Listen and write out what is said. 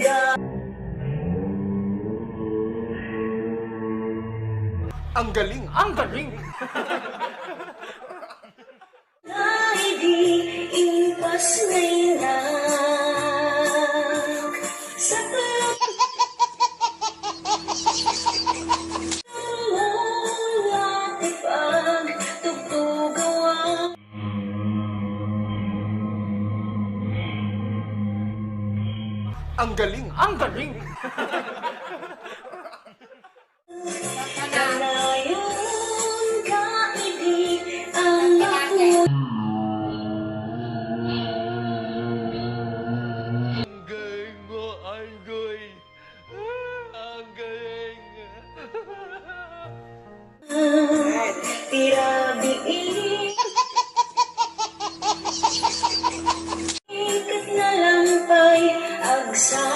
Ang galing! Ang galing! Ay di impas ngayon sa pagmulati pagtugtugawan. Ang galing! Ang galing! Ngayon kaibig ang ako. Ang galing mo, Angoy! Ang galing! Tirabiin ikat na lang pa'y agsa